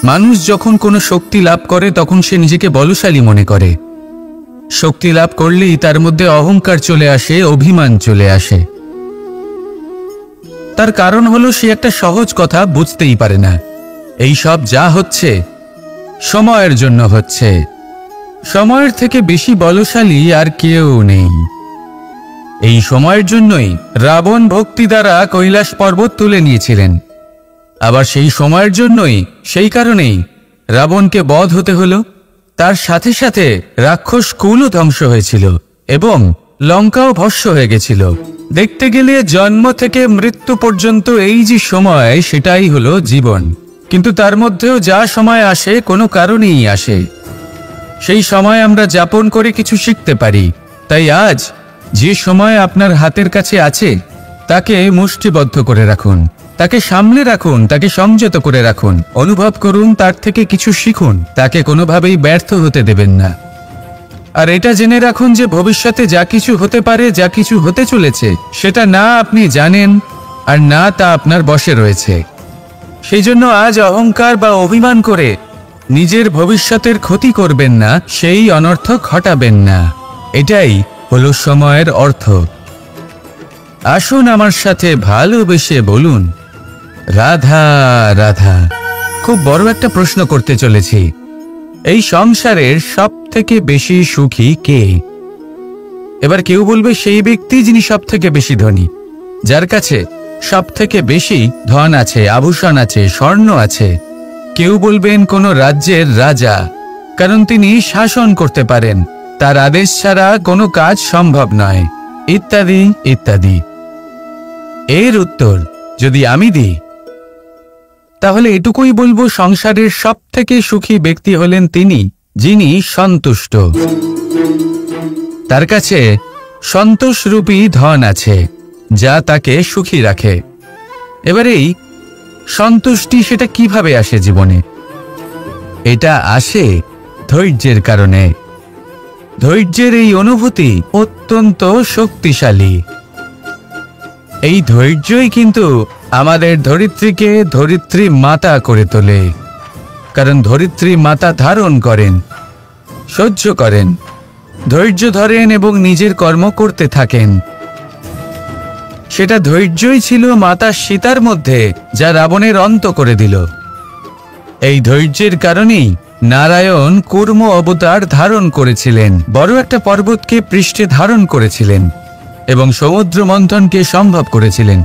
মানুষ যখন কোনো শক্তি লাভ করে তখন সে নিজেকে বলশালী মনে করে। শক্তি লাভ করলেই তার মধ্যে অহংকার চলে আসে, অভিমান চলে আসে। তার কারণ হলো সে একটা সহজ কথা বুঝতেই পারে না। এই সব যা হচ্ছে সময়ের জন্য হচ্ছে। সময়ের থেকে বেশি বলশালী আর কেউ নেই। এই সময়ের জন্যই রাবণ ভক্তি দ্বারা কৈলাস পর্বত তুলে নিয়েছিলেন। আবার সেই সময়ের জন্যই, সেই কারণেই রাবণকে বধ হতে হলো। তার সাথে সাথে রাক্ষস কুলও ধ্বংস হয়েছিল এবং লঙ্কাও ভস্ম হয়ে গেছিল। দেখতে গেলে জন্ম থেকে মৃত্যু পর্যন্ত এই যে সময়, সেটাই হলো জীবন। কিন্তু তার মধ্যেও যা সময় আসে কোনো কারণেই আসে। সেই সময় আমরা যাপন করে কিছু শিখতে পারি। তাই আজ যে সময় আপনার হাতের কাছে আছে তাকে মুষ্টিবদ্ধ করে রাখুন, তাকে সামলে রাখুন, তাকে সংযত করে রাখুন, অনুভব করুন, তার থেকে কিছু শিখুন। তাকে কোনোভাবেই ব্যর্থ হতে দেবেন না। আর এটা জেনে রাখুন যে ভবিষ্যতে যা কিছু হতে পারে, যা কিছু হতে চলেছে, সেটা না আপনি জানেন আর না তা আপনার বশে রয়েছে। সেই জন্য আজ অহংকার বা অভিমান করে নিজের ভবিষ্যতের ক্ষতি করবেন না, সেই অনর্থ ঘটাবেন না। এটাই হলো সময়ের অর্থ। আসুন আমার সাথে ভালোবেসে বলুন, রাধা রাধা। খুব বড় একটা প্রশ্ন করতে চলেছি। এই সংসারের সব থেকে বেশি সুখী কে? এবার কেউ বলবে সেই ব্যক্তি যিনি সব থেকে বেশি ধনী, যার কাছে সব থেকে বেশি ধন আছে, আভূষণ আছে, স্বর্ণ আছে। কেউ বলবেন কোনো রাজ্যের রাজা, কারণ তিনি শাসন করতে পারেন, তার আদেশ ছাড়া কোনো কাজ সম্ভব নয়, ইত্যাদি ইত্যাদি। এর উত্তর যদি আমি দিই তাহলে এটুকুই বলবো, সংসারের সব থেকে সুখী ব্যক্তি হলেন তিনি যিনি সন্তুষ্ট। তার কাছে সন্তোষরূপী ধন আছে যা তাকে সুখী রাখে। এবার এই সন্তুষ্টি সেটা কিভাবে আসে জীবনে? এটা আসে ধৈর্যের কারণে। ধৈর্যের এই অনুভূতি অত্যন্ত শক্তিশালী। এই ধৈর্যই কিন্তু আমাদের ধরিত্রীকে ধরিত্রী মাতা করে তোলে। কারণ ধরিত্রী মাতা ধারণ করেন, সহ্য করেন, ধৈর্য ধরেন এবং নিজের কর্ম করতে থাকেন। সেটা ধৈর্যই ছিল মাতা সীতার মধ্যে, যা রাবণের অন্ত করে দিল। এই ধৈর্যের কারণেই নারায়ণ কূর্ম অবতার ধারণ করেছিলেন, বড় একটা পর্বতকে পৃষ্ঠে ধারণ করেছিলেন এবং সমুদ্র মন্থনকে সম্ভব করেছিলেন।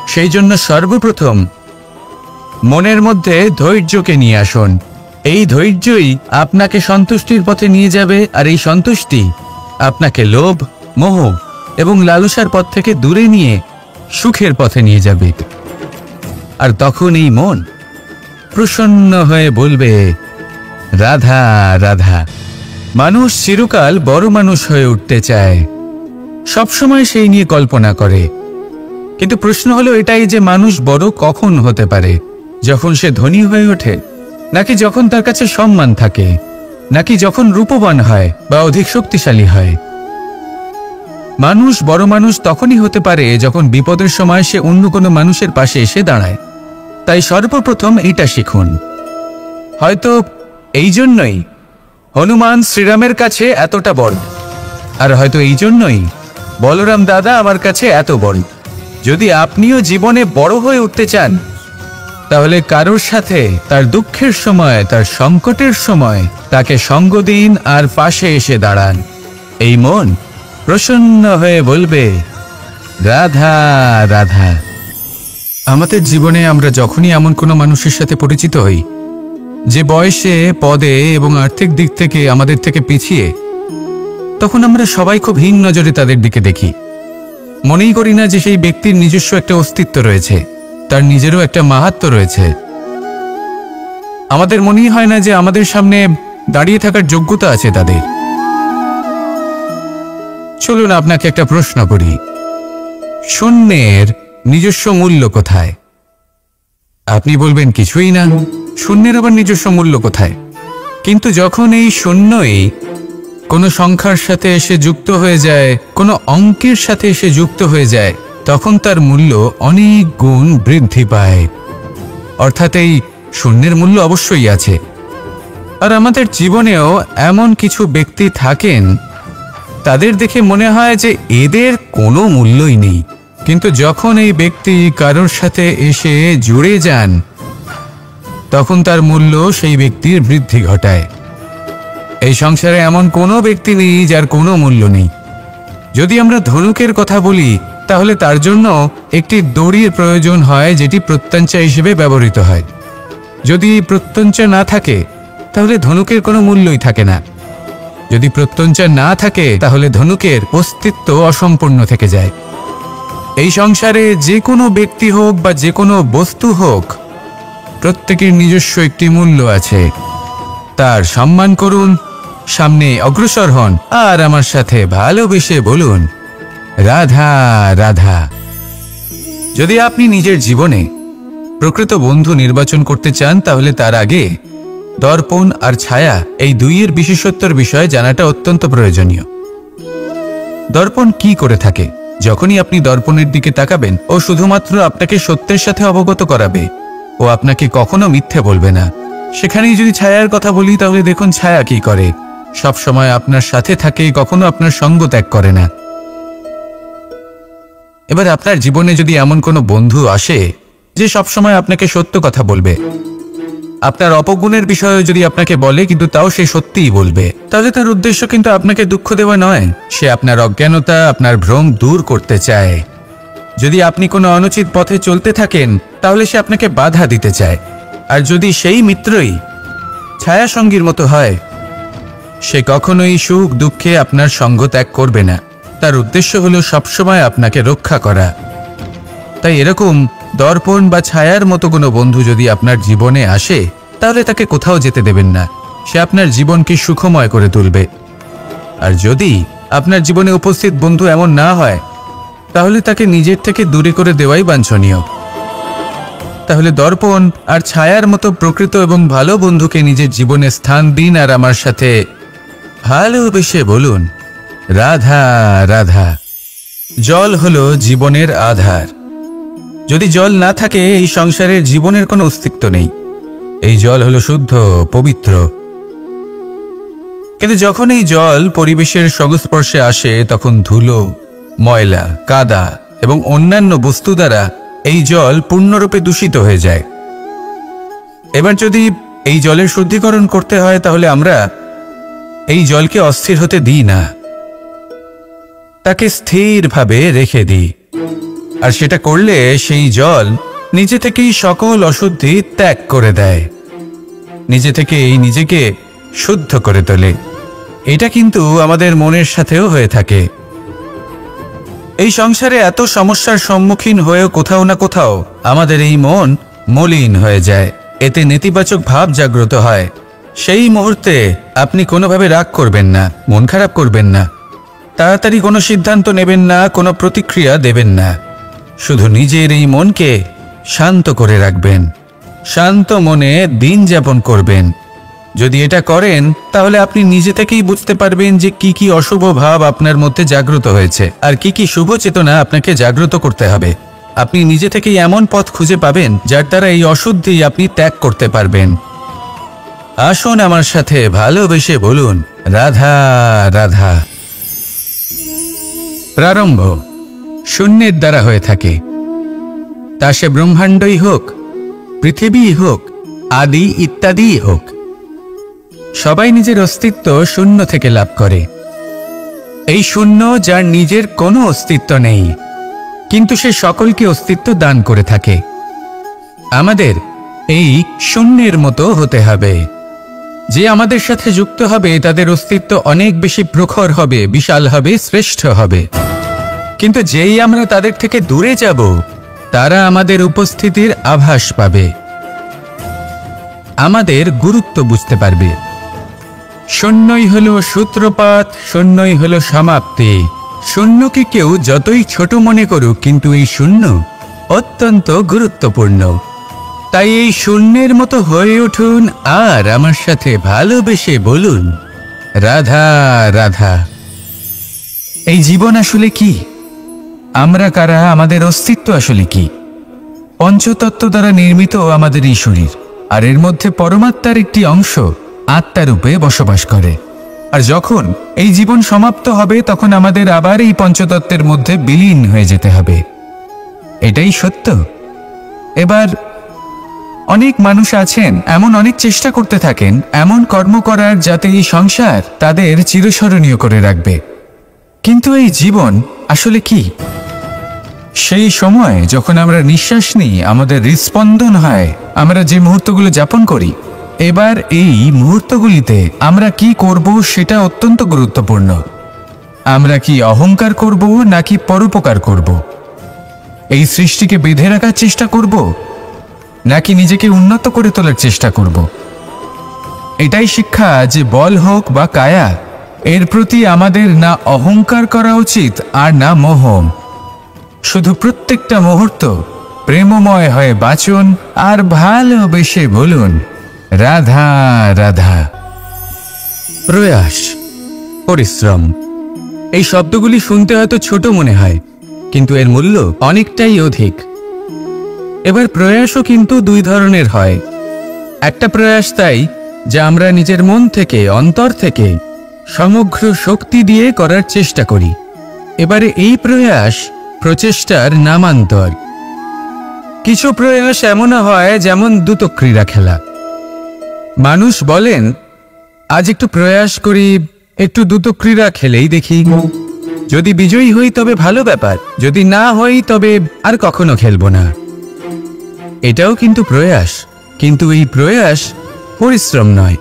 সেই জন্য সর্বপ্রথম মনের মধ্যে ধৈর্যকে নিয়ে আসুন। এই ধৈর্যই আপনাকে সন্তুষ্টির পথে নিয়ে যাবে, আর এই সন্তুষ্টি আপনাকে লোভ, মোহ এবং লালসার পথ থেকে দূরে নিয়ে সুখের পথে নিয়ে যাবে। আর তখন এই মন প্রসন্ন হয়ে বলবে, রাধা রাধা। মানুষ চিরকাল বড় মানুষ হয়ে উঠতে চায়, সবসময় সেই নিয়ে কল্পনা করে। কিন্তু প্রশ্ন হলো এটাই যে মানুষ বড় কখন হতে পারে? যখন সে ধনী হয়ে ওঠে, নাকি যখন তার কাছে সম্মান থাকে, নাকি যখন রূপবান হয় বা অধিক শক্তিশালী হয়? মানুষ বড় মানুষ তখনই হতে পারে যখন বিপদের সময় সে অন্য কোনো মানুষের পাশে এসে দাঁড়ায়। তাই সর্বপ্রথম এটা শিখুন। হয়তো এই জন্যই হনুমান শ্রীরামের কাছে এতটা বড়, আর হয়তো এই জন্যই বলরাম দাদা আমার কাছে এত বড়। যদি আপনিও জীবনে বড় হয়ে উঠতে চান, তাহলে কারোর সাথে তার দুঃখের সময়, তার সংকটের সময় তাকে সঙ্গ দিন আর পাশে এসে দাঁড়ান। এই মন প্রসন্ন হয়ে বলবে, রাধা রাধা। আমাদের জীবনে আমরা যখনই এমন কোনো মানুষের সাথে পরিচিত হই যে বয়সে, পদে এবং আর্থিক দিক থেকে আমাদের থেকে পিছিয়ে, তখন আমরা সবাই খুব হীন নজরে তাদের দিকে দেখি। মনেই করি না যে সেই ব্যক্তির নিজস্ব একটা অস্তিত্ব রয়েছে, তার নিজেরও একটা মাহাত্ম্য রয়েছে। আমাদের মনেই হয় না যে আমাদের সামনে দাঁড়িয়ে থাকার যোগ্যতা আছে তাদের। চলুন আপনাকে একটা প্রশ্ন করি, শূন্যের নিজস্ব মূল্য কোথায়? আপনি বলবেন কিছুই না। শূন্যের আবার নিজস্ব মূল্য কোথায়? কিন্তু যখন এই শূন্যই কোনো সংখ্যার সাথে এসে যুক্ত হয়ে যায়, কোনো অঙ্কের সাথে এসে যুক্ত হয়ে যায়, তখন তার মূল্য অনেক গুণ বৃদ্ধি পায়। অর্থাৎ এই শূন্যের মূল্য অবশ্যই আছে। আর আমাদের জীবনেও এমন কিছু ব্যক্তি থাকেন, তাদের দেখে মনে হয় যে এদের কোনো মূল্যই নেই, কিন্তু যখন এই ব্যক্তি কারোর সাথে এসে জুড়ে যান তখন তার মূল্য সেই ব্যক্তির বৃদ্ধি ঘটায়। এই সংসারে এমন কোনো ব্যক্তি নেই যার কোনো মূল্য নেই। যদি আমরা ধনুকের কথা বলি তাহলে তার জন্য একটি দড়ির প্রয়োজন হয়, যেটি প্রত্যঞ্চা হিসেবে ব্যবহৃত হয়। যদি প্রত্যঞ্চা না থাকে তাহলে ধনুকের কোনো মূল্যই থাকে না। যদি প্রত্যঞ্চা না থাকে তাহলে ধনুকের অস্তিত্ব অসম্পূর্ণ থেকে যায়। এই সংসারে যে কোনো ব্যক্তি হোক বা যে কোনো বস্তু হোক, প্রত্যেকের নিজস্ব একটি মূল্য আছে। তার সম্মান করুন, সামনে অগ্রসর হন, আর আমার সাথে ভালোবেসে বলুন রাধা রাধা। যদি আপনি নিজের জীবনে প্রকৃত বন্ধু নির্বাচন করতে চান তাহলে তার আগে দর্পণ আর ছায়া এই দুইয়ের বিশেষত্বর বিষয়ে জানাটা অত্যন্ত প্রয়োজনীয়। দর্পণ কি করে থাকে? যখনই আপনি দর্পণের দিকে তাকাবেন ও শুধুমাত্র আপনাকে সত্যের সাথে অবগত করাবে, ও আপনাকে কখনো মিথ্যে বলবে না। সেখানেই যদি ছায়ার কথা বলি তাহলে দেখুন ছায়া কি করে, সব সময় আপনার সাথে থাকে, কখনো আপনার সঙ্গ ত্যাগ করে না। এবার আপনার জীবনে যদি এমন কোনো বন্ধু আসে যে সবসময় আপনাকে সত্য কথা বলবে, আপনার অপগুণের বিষয়ে যদি আপনাকে বলে কিন্তু তাও সে সত্যিই বলবে, তাহলে তার উদ্দেশ্য কিন্তু আপনাকে দুঃখ দেওয়া নয়, সে আপনার অজ্ঞানতা, আপনার ভ্রম দূর করতে চায়। যদি আপনি কোনো অনুচিত পথে চলতে থাকেন তাহলে সে আপনাকে বাধা দিতে চায়। আর যদি সেই মিত্রই ছায়া সঙ্গীর মতো হয়, সে কখনোই সুখ দুঃখে আপনার সঙ্গ ত্যাগ করবে না। তার উদ্দেশ্য হলো সবসময় আপনাকে রক্ষা করা। তাই এরকম দর্পণ বা ছায়ার মতো কোনো বন্ধু যদি আপনার জীবনে আসে তাহলে তাকে কোথাও যেতে দেবেন না। সে আপনার জীবনকে সুখময় করে তুলবে। আর যদি আপনার জীবনে উপস্থিত বন্ধু এমন না হয় তাহলে তাকে নিজের থেকে দূরে করে দেওয়াই বাঞ্ছনীয়। তাহলে দর্পণ আর ছায়ার মতো প্রকৃত এবং ভালো বন্ধুকে নিজের জীবনে স্থান দিন, আর আমার সাথে ভালোবেসে বলুন রাধা রাধা। জল হলো জীবনের আধার। যদি জল না থাকে এই সংসারের জীবনের কোনো অস্তিত্ব নেই। এই জল হলো শুদ্ধ, পবিত্র। কিন্তু যখন এই জল পরিবেশের সংস্পর্শে আসে তখন ধুলো, ময়লা, কাদা এবং অন্যান্য বস্তু দ্বারা এই জল পূর্ণরূপে দূষিত হয়ে যায়। এবার যদি এই জলের শুদ্ধিকরণ করতে হয় তাহলে আমরা এই জলকে অস্থির হতে দিই না, তাকে স্থিরভাবে রেখে দিই। আর সেটা করলে সেই জল নিজে থেকেই সকল অশুদ্ধি ত্যাগ করে দেয়, নিজে থেকেই নিজেকে শুদ্ধ করে তোলে। এটা কিন্তু আমাদের মনের সাথেও হয়ে থাকে। এই সংসারে এত সমস্যার সম্মুখীন হয়েও কোথাও না কোথাও আমাদের এই মন মলিন হয়ে যায়, এতে নেতিবাচক ভাব জাগ্রত হয়। সেই মুহূর্তে আপনি কোনোভাবে রাগ করবেন না, মন খারাপ করবেন না, তাড়াতাড়ি কোনো সিদ্ধান্ত নেবেন না, কোনো প্রতিক্রিয়া দেবেন না। শুধু নিজের এই মনকে শান্ত করে রাখবেন, শান্ত মনে দিন যাপন করবেন। যদি এটা করেন তাহলে আপনি নিজে থেকেই বুঝতে পারবেন যে কি কি অশুভ ভাব আপনার মধ্যে জাগ্রত হয়েছে আর কি কি শুভ চেতনা আপনাকে জাগ্রত করতে হবে। আপনি নিজে থেকেই এমন পথ খুঁজে পাবেন যার দ্বারা এই অশুদ্ধি আপনি ত্যাগ করতে পারবেন। আসুন আমার সাথে ভালোবেসে বলুন রাধা রাধা। প্রারম্ভ শূন্যের দ্বারা হয়ে থাকে, তা সে ব্রহ্মাণ্ডই হোক, পৃথিবী হোক, আদি ইত্যাদি হোক। সবাই নিজের অস্তিত্ব শূন্য থেকে লাভ করে। এই শূন্য যার নিজের কোনো অস্তিত্ব নেই, কিন্তু সে সকলকে অস্তিত্ব দান করে থাকে। আমাদের এই শূন্যের মতো হতে হবে। যে আমাদের সাথে যুক্ত হবে তাদের অস্তিত্ব অনেক বেশি প্রখর হবে, বিশাল হবে, শ্রেষ্ঠ হবে। কিন্তু যেই আমরা তাদের থেকে দূরে যাব তারা আমাদের উপস্থিতির আভাস পাবে, আমাদের গুরুত্ব বুঝতে পারবে। শূন্যই হলো সূত্রপাত, শূন্যই হলো সমাপ্তি। শূন্যকে কেউ যতই ছোট মনে করুক কিন্তু এই শূন্য অত্যন্ত গুরুত্বপূর্ণ। তাই এই শূন্যের মতো হয়ে উঠুন আর আমার সাথে ভালোবেসে বলুন রাধা রাধা। এই জীবন আসলে কি? আমরা কারা? আমাদের অস্তিত্ব আসলে কি? পঞ্চতত্ত্ব দ্বারা নির্মিত আমাদের এই শরীর। আর এর মধ্যে পরমাত্মার একটি অংশ আত্মারূপে বসবাস করে। আর যখন এই জীবন সমাপ্ত হবে তখন আমাদের আবার এই পঞ্চতত্ত্বের মধ্যে বিলীন হয়ে যেতে হবে। এটাই সত্য। এবার অনেক মানুষ আছেন এমন অনেক চেষ্টা করতে থাকেন এমন কর্ম করার যাতে এই সংসার তাদের চিরস্মরণীয় করে রাখবে। কিন্তু এই জীবন আসলে কি? সেই সময় যখন আমরা নিঃশ্বাস নিই, আমাদের হৃদস্পন্দন হয়, আমরা যে মুহূর্তগুলো যাপন করি, এবার এই মুহূর্তগুলিতে আমরা কি করব সেটা অত্যন্ত গুরুত্বপূর্ণ। আমরা কি অহংকার করব নাকি পরোপকার করব? এই সৃষ্টিকে বেঁধে রাখার চেষ্টা করব নাকি নিজেকে উন্নত করে তোলার চেষ্টা করব? এটাই শিক্ষা যে বল হোক বা কায়া, এর প্রতি আমাদের না অহংকার করা উচিত আর না মোহ। শুধু প্রত্যেকটা মুহূর্ত প্রেমময় হয়ে বাঁচুন আর ভালোবেসে বলুন রাধা রাধা। প্রয়াস, পরিশ্রম, এই শব্দগুলি শুনতে হয়তো ছোট মনে হয়, কিন্তু এর মূল্য অনেকটাই অধিক। এবার প্রয়াসও কিন্তু দুই ধরনের হয়। একটা প্রয়াস তাই যা আমরা নিজের মন থেকে, অন্তর থেকে সমগ্র শক্তি দিয়ে করার চেষ্টা করি। এবারে এই প্রয়াস প্রচেষ্টার নামান্তর। কিছু প্রয়াস এমনও হয় যেমন দ্রুত ক্রীড়া খেলা। মানুষ বলেন আজ একটু প্রয়াস করি, একটু দ্রুত ক্রীড়া খেলেই দেখি, যদি বিজয়ী হই তবে ভালো ব্যাপার, যদি না হই তবে আর কখনো খেলবো না। এটাও কিন্তু প্রয়াস, কিন্তু এই প্রয়াস পরিশ্রম নয়।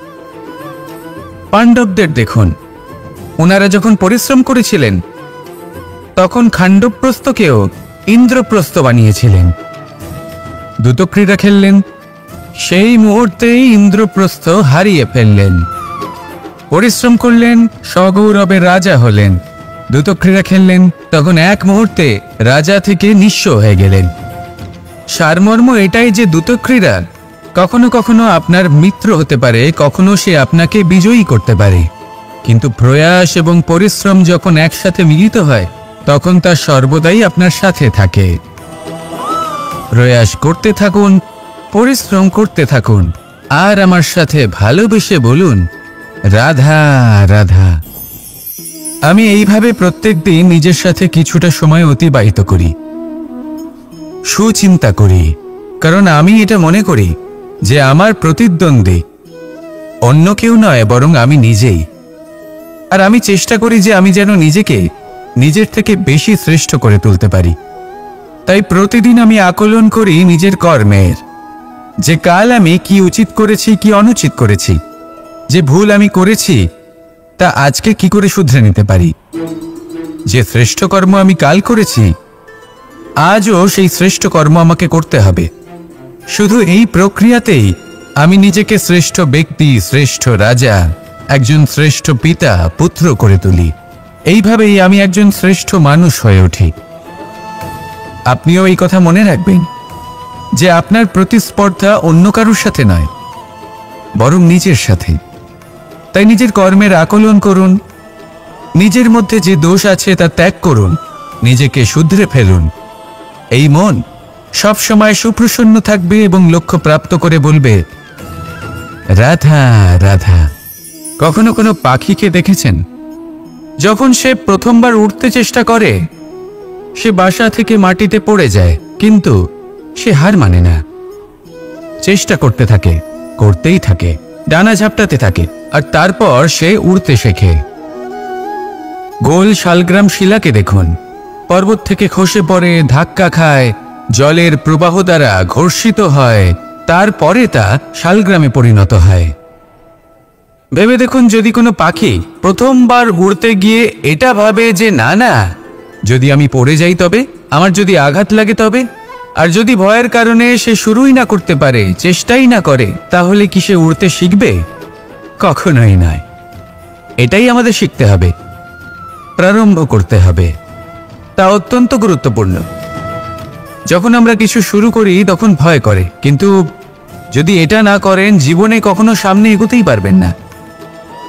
পাণ্ডবদের দেখুন, ওনারা যখন পরিশ্রম করেছিলেন তখন খাণ্ডবপ্রস্থকেও ইন্দ্রপ্রস্থ বানিয়েছিলেন। দ্রুত ক্রীড়া খেললেন, সেই মুহূর্তেই ইন্দ্রপ্রস্থ হারিয়ে ফেললেন। পরিশ্রম করলেন, সগৌরবে রাজা হলেন। দ্রুত ক্রীড়া খেললেন, তখন এক মুহূর্তে রাজা থেকে নিঃস্ব হয়ে গেলেন। সারমর্ম এটাই যে দ্রুত ক্রীড়া কখনো কখনো আপনার মিত্র হতে পারে, কখনো সে আপনাকে বিজয়ী করতে পারে, কিন্তু প্রয়াস এবং পরিশ্রম যখন একসাথে মিলিত হয় তখন তা সর্বদাই আপনার সাথে থাকে। প্রয়াস করতে থাকুন, পরিশ্রম করতে থাকুন, আর আমার সাথে ভালোবেসে বলুন রাধা রাধা। আমি এইভাবে প্রত্যেকদিন নিজের সাথে কিছুটা সময় অতিবাহিত করি, সুচিন্তা করি, কারণ আমি এটা মনে করি যে আমার প্রতিদ্বন্দ্বী অন্য কেউ নয় বরং আমি নিজেই। আর আমি চেষ্টা করি যে আমি যেন নিজেকে নিজের থেকে বেশি শ্রেষ্ঠ করে তুলতে পারি। তাই প্রতিদিন আমি আকলন করি নিজের কর্মের, যে কাল আমি কি উচিত করেছি, কি অনুচিত করেছি, যে ভুল আমি করেছি তা আজকে কি করে শুধরে নিতে পারি। যে শ্রেষ্ঠ কর্ম আমি কাল করেছি আজও সেই শ্রেষ্ঠ কর্ম আমাকে করতে হবে। শুধু এই প্রক্রিয়াতেই আমি নিজেকে শ্রেষ্ঠ ব্যক্তি, শ্রেষ্ঠ রাজা, একজন শ্রেষ্ঠ পিতা, পুত্র করে তুলি। এইভাবেই আমি একজন শ্রেষ্ঠ মানুষ হয়ে উঠি। আপনিও এই কথা মনে রাখবেন যে আপনার প্রতিস্পর্ধা অন্য কারোর সাথে নয় বরং নিজের সাথে। তাই নিজের কর্মের আকলন করুন, নিজের মধ্যে যে দোষ আছে তা ত্যাগ করুন, নিজেকে শুধরে ফেলুন। এই মন সব সময় সুপ্রসন্ন থাকবে এবং লক্ষ্য প্রাপ্ত করে বলবে রাধা রাধা। কখনো কোনো পাখিকে দেখেছেন যখন সে প্রথমবার উঠতে চেষ্টা করে সে বাসা থেকে মাটিতে পড়ে যায়, কিন্তু সে হার মানে না, চেষ্টা করতে থাকে, করতেই থাকে, ডানা ঝাপটাতে থাকে, আর তারপর সে উড়তে শেখে। গোল শালগ্রাম শিলাকে দেখুন, পর্বত থেকে খসে পড়ে, ধাক্কা খায়, জলের প্রবাহ দ্বারা ঘর্ষিত হয়, তারপরে তা শালগ্রামে পরিণত হয়। ভেবে দেখুন, যদি কোনো পাখি প্রথমবার উড়তে গিয়ে এটা ভাবে যে না না, যদি আমি পড়ে যাই তবে, আমার যদি আঘাত লাগে তবে, আর যদি ভয়ের কারণে সে শুরুই না করতে পারে, চেষ্টাই না করে, তাহলে কি সে উড়তে শিখবে? কখনোই নয়। এটাই আমাদের শিখতে হবে, প্রারম্ভ করতে হবে। তা অত্যন্ত গুরুত্বপূর্ণ। যখন আমরা কিছু শুরু করি তখন ভয় করে, কিন্তু যদি এটা না করেন জীবনে কখনো সামনে এগোতেই পারবেন না।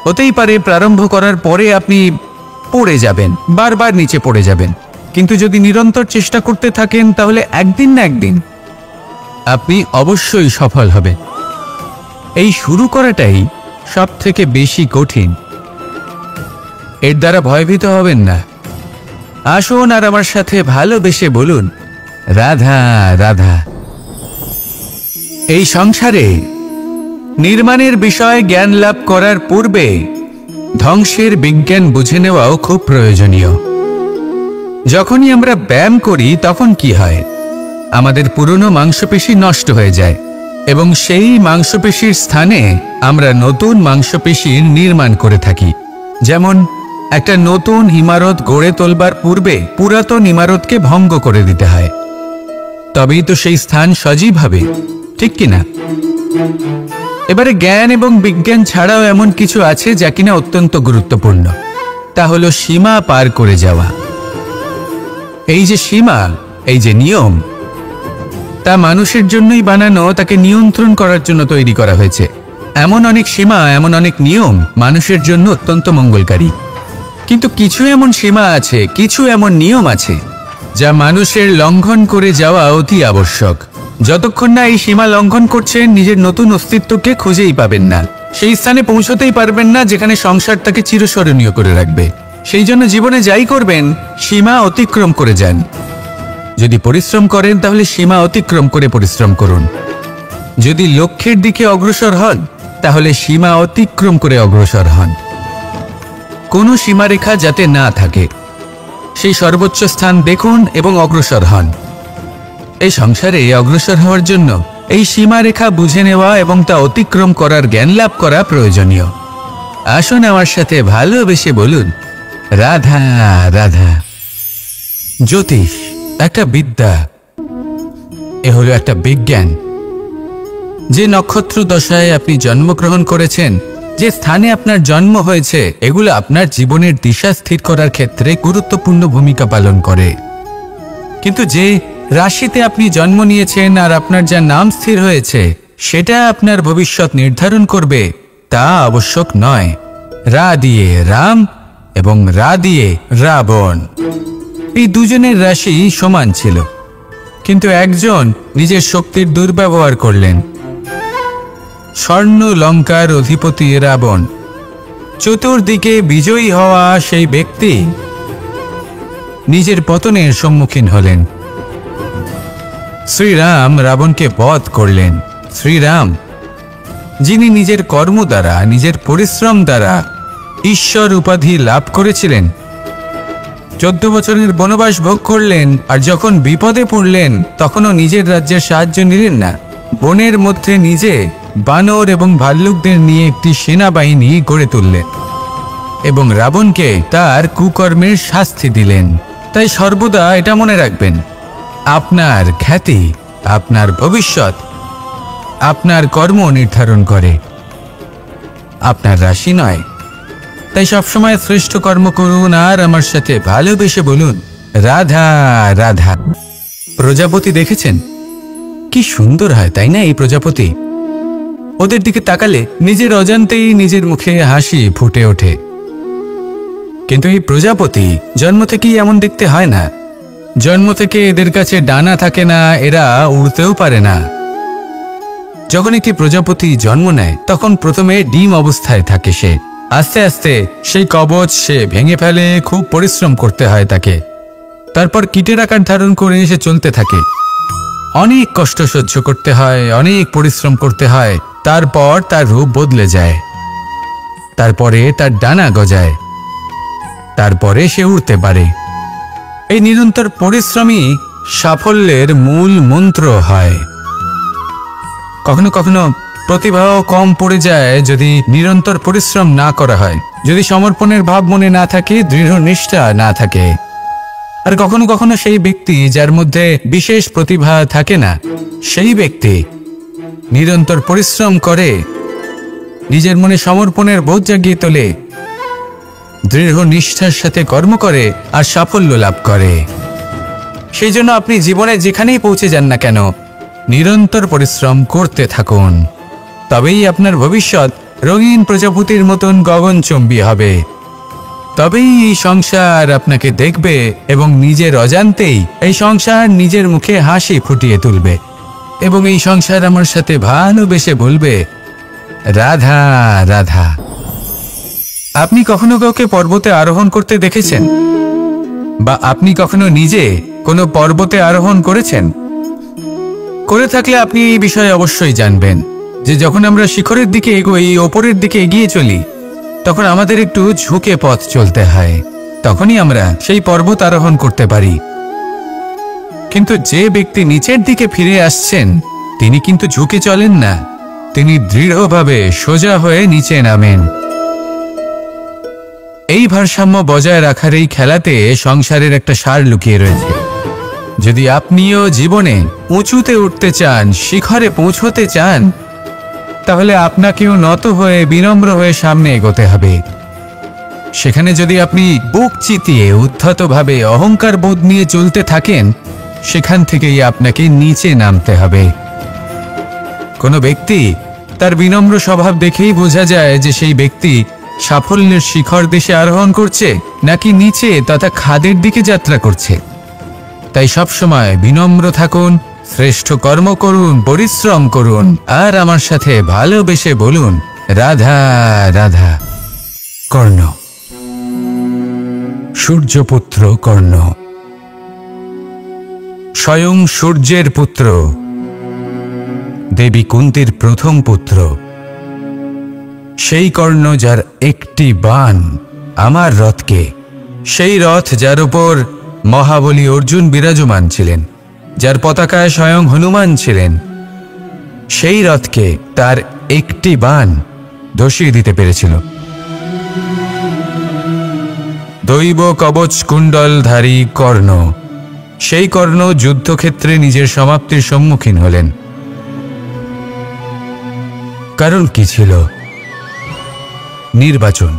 হতেই পারে প্রারম্ভ করার পরে আপনি পড়ে যাবেন, বারবার নিচে পড়ে যাবেন, কিন্তু যদি নিরন্তর চেষ্টা করতে থাকেন তাহলে একদিন না একদিন আপনি অবশ্যই সফল হবেন। এই শুরু করাটাই সব থেকে বেশি কঠিন। এর দ্বারা ভয়ভীত হবেন না। আসুন আর আমার সাথে ভালোবেসে বলুন, রাধা রাধা। এই সংসারে নির্মাণের বিষয়ে জ্ঞান লাভ করার পূর্বে ধ্বংসের বিজ্ঞান বুঝে নেওয়াও খুব প্রয়োজনীয়। যখনই আমরা ব্যায়াম করি তখন কি হয়? আমাদের পুরনো মাংসপেশি নষ্ট হয়ে যায় এবং সেই মাংসপেশির স্থানে আমরা নতুন মাংসপেশির নির্মাণ করে থাকি। যেমন একটা নতুন ইমারত গড়ে তোলবার পূর্বে পুরাতন ইমারতকে ভঙ্গ করে দিতে হয়, তবেই তো সেই স্থান সজীব হবে, ঠিক কিনা? এবারে জ্ঞান এবং বিজ্ঞান ছাড়াও এমন কিছু আছে যা কিনা অত্যন্ত গুরুত্বপূর্ণ। তা হলো সীমা পার করে যাওয়া। এই যে সীমা, এই যে নিয়ম, তা মানুষের জন্যই বানানো, তাকে নিয়ন্ত্রণ করার জন্য তৈরি করা হয়েছে। এমন অনেক সীমা, এমন অনেক নিয়ম মানুষের জন্য অত্যন্ত মঙ্গলকারী। কিন্তু কিছু এমন সীমা আছে, কিছু এমন নিয়ম আছে যা মানুষের লঙ্ঘন করে যাওয়া অতি আবশ্যক। যতক্ষণ না এই সীমা লঙ্ঘন করছেন, নিজের নতুন অস্তিত্বকে খুঁজেই পাবেন না, সেই স্থানে পৌঁছতেই পারবেন না যেখানে সংসার তাকে চিরস্মরণীয় করে রাখবে। সেই জন্য জীবনে যাই করবেন, সীমা অতিক্রম করে যান। যদি পরিশ্রম করেন তাহলে সীমা অতিক্রম করে পরিশ্রম করুন। যদি লক্ষ্যের দিকে অগ্রসর হন তাহলে সীমা অতিক্রম করে অগ্রসর হন। কোনো সীমারেখা যাতে না থাকে, সেই সর্বোচ্চ স্থান দেখুন এবং অগ্রসর হন। এই সংসারে অগ্রসর হওয়ার জন্য এই সীমারেখা বুঝে নেওয়া এবং তা অতিক্রম করার জ্ঞান লাভ করা প্রয়োজনীয়। আসুন আমার সাথে ভালোবেসে বলুন, রাধা রাধা। জ্যোতিষ একটা বিদ্যা, এ হলো একটা বিজ্ঞান। যে নক্ষত্র দশায় আপনি জন্মগ্রহণ করেছেন, যে স্থানে আপনার জন্ম হয়েছে, এগুলো আপনার জীবনের দিশা স্থির করার ক্ষেত্রে গুরুত্বপূর্ণ ভূমিকা পালন করে। কিন্তু যে রাশিতে আপনি জন্ম নিয়েছেন আর আপনার যা নাম স্থির হয়েছে, সেটা আপনার ভবিষ্যৎ নির্ধারণ করবে তা আবশ্যক নয়। রা দিয়ে রাম এবং রা দিয়ে রাবণ, এই দুজনের রাশি সমান ছিল, কিন্তু একজন নিজের শক্তির দুর্ব্যবহার করলেন। স্বর্ণ লঙ্কার অধিপতি রাবণ, চতুর্দিকে বিজয়ী হওয়া সেই ব্যক্তি নিজের পতনের সম্মুখীন হলেন। শ্রীরাম রাবণকে বধ করলেন। শ্রীরাম, যিনি নিজের কর্ম দ্বারা, নিজের পরিশ্রম দ্বারা ঈশ্বর উপাধি লাভ করেছিলেন, 14 বছরের বনবাস ভোগ করলেন, আর যখন বিপদে পড়লেন তখনও নিজের রাজ্যের সাহায্য নিলেন না। বনের মধ্যে নিজে বানর এবং ভাল্লুকদের নিয়ে একটি সেনাবাহিনী গড়ে তুললেন এবং রাবণকে তার কুকর্মের শাস্তি দিলেন। তাই সর্বদা এটা মনে রাখবেন, আপনার খ্যাতি, আপনার ভবিষ্যৎ আপনার কর্ম নির্ধারণ করে, আপনার রাশি নয়। তাই সবসময় শ্রেষ্ঠ কর্ম করুন আর আমার সাথে ভালোবেসে বলুন, রাধা রাধা। প্রজাপতি দেখেছেন? কি সুন্দর হয়, তাই না? এই প্রজাপতি, ওদের দিকে তাকালে নিজের অজান্তেই নিজের মুখে হাসি ফুটে ওঠে। কিন্তু এই প্রজাপতি জন্ম থেকেই এমন দেখতে হয় না। জন্ম থেকে এদের কাছে ডানা থাকে না, এরা উড়তেও পারে না। যখন একটি প্রজাপতি জন্ম নেয় তখন প্রথমে ডিম অবস্থায় থাকে সে। আস্তে আস্তে সেই কবচ সে ভেঙে ফেলে, খুব পরিশ্রম করতে হয় তাকে। তারপর কীটের আকার ধারণ করে সে চলতে থাকে। অনেক কষ্ট সহ্য করতে হয়, অনেক পরিশ্রম করতে হয়। তারপর তার রূপ বদলে যায়, তারপরে তার ডানা গজায়, তারপরে সে উড়তে পারে। এই নিরন্তর পরিশ্রমই সাফল্যের মূল মন্ত্র হয়। কখনো কখনো প্রতিভাও কম পড়ে যায় যদি নিরন্তর পরিশ্রম না করা হয়, যদি সমর্পণের ভাব মনে না থাকে, দৃঢ় নিষ্ঠা না থাকে। আর কখনো কখনো সেই ব্যক্তি যার মধ্যে বিশেষ প্রতিভা থাকে না, সেই ব্যক্তি নিরন্তর পরিশ্রম করে, নিজের মনে সমর্পণের বোধ জাগিয়ে তোলে, দৃঢ় নিষ্ঠার সাথে কর্ম করে আর সাফল্য লাভ করে। সেই জন্য আপনি জীবনে যেখানেই পৌঁছে যান না কেন, নিরন্তর পরিশ্রম করতে থাকুন। তবেই আপনার ভবিষ্যৎ রঙিন প্রজাপতির মতন গগনচুম্বী হবে। তবেই এই সংসার আপনাকে দেখবে এবং নিজের অজান্তেই এই সংসার নিজের মুখে হাসি ফুটিয়ে তুলবে এবং এই সংসার আমার সাথে ভালোবেসে বলবে, রাধা রাধা। আপনি কখনো কাউকে পর্বতে আরোহণ করতে দেখেছেন? বা আপনি কখনো নিজে কোনো পর্বতে আরোহণ করেছেন? করে থাকলে আপনি এই বিষয়ে অবশ্যই জানবেন যে যখন আমরা শিখরের দিকে এগোই, ওপরের দিকে এগিয়ে চলি, তখন আমাদের একটু ঝুঁকে পথ চলতে হয়। তখনই আমরা সেই পর্বত আরোহণ করতে পারি। কিন্তু যে ব্যক্তি নিচের দিকে ফিরে আসছেন, তিনি কিন্তু ঝুঁকে চলেন না, তিনি দৃঢ়ভাবে সোজা হয়ে নিচে নামেন। এই ভারসাম্য বজায় রাখার এই খেলাতে সংসারের একটা সার লুকিয়ে রয়েছে। যদি আপনিও জীবনে উঁচুতে উঠতে চান, শিখরে পৌঁছতে চান, তাহলে আপনাকেও নত হয়ে, বিনম্র হয়ে সামনে এগোতে হবে। সেখানে যদি আপনি বুক চিতিয়ে উদ্ধতভাবে অহংকার বোধ নিয়ে চলতে থাকেন, সেখান থেকেই আপনাকে নিচে নামতে হবে। কোনো ব্যক্তি তার বিনম্র স্বভাব দেখেই বোঝা যায় যে সেই ব্যক্তি সাফল্যের শিখর দেশে আরোহণ করছে নাকি নিচে তথা খাদের দিকে যাত্রা করছে। তাই সবসময় বিনম্র থাকুন, শ্রেষ্ঠ কর্ম করুন, পরিশ্রম করুন, আর আমার সাথে ভালোবেসে বলুন রাধা রাধা। কর্ণ, সূর্যপুত্র কর্ণ, স্বয়ং সূর্যের পুত্র, দেবী কুন্তীর প্রথম পুত্র। সেই কর্ণ যার একটি বাণ আমার রথকে, সেই রথ যার উপর মহাবলী অর্জুন বিরাজমান ছিলেন, যার পতাকায় স্বয়ং হনুমান ছিলেন, সেই রথকে তার একটি বাণ ধসিয়ে দিতে পেরেছিল। দৈব কবচ কুণ্ডলধারী কর্ণ, সেই কর্ণ যুদ্ধক্ষেত্রে নিজের সমাপ্তির সম্মুখীন হলেন। কারণ কি ছিল? নির্বাচন।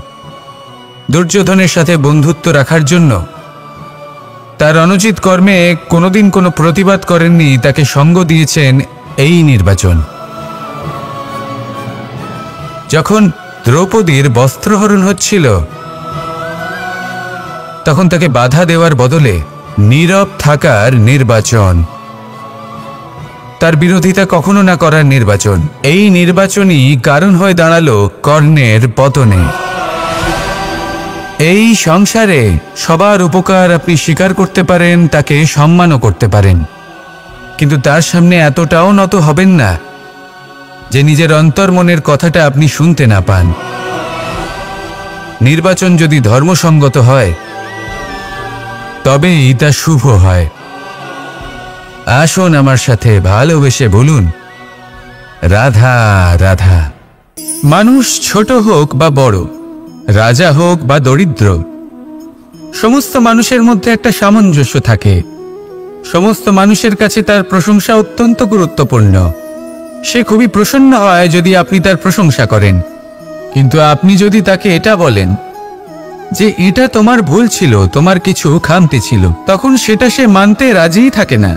দুর্যোধনের সাথে বন্ধুত্ব রাখার জন্য তার অনুচিত কর্মে কোনোদিন কোনো প্রতিবাদ করেননি, তাকে সঙ্গ দিয়েছেন এই নির্বাচন। যখন দ্রৌপদীর বস্ত্রহরণ হচ্ছিল, তখন তাকে বাধা দেওয়ার বদলে নীরব থাকার নির্বাচন, তার বিরোধিতা কখনো না করার নির্বাচন। এই নির্বাচনই কারণ হয়ে দাঁড়ালো কর্ণের পতনে। এই সংসারে সবার উপকার আপনি স্বীকার করতে পারেন, তাকে সম্মানও করতে পারেন, কিন্তু তার সামনে এতটাও নত হবেন না যে নিজের অন্তর্মনের কথাটা আপনি শুনতে না পান। নির্বাচন যদি ধর্মসঙ্গত হয়, তবেই তা শুভ হয়। আসুন আমার সাথে ভালোবেসে বলুন রাধা রাধা। মানুষ ছোট হোক বা বড়, রাজা হোক বা দরিদ্র, সমস্ত মানুষের মধ্যে একটা সামঞ্জস্য থাকে। সমস্ত মানুষের কাছে তার প্রশংসা অত্যন্ত গুরুত্বপূর্ণ। সে খুবই প্রসন্ন হয় যদি আপনি তার প্রশংসা করেন, কিন্তু আপনি যদি তাকে এটা বলেন যে এটা তোমার ভুল ছিল, তোমার কিছু খামতি ছিল, তখন সেটা সে মানতে রাজিই থাকে না।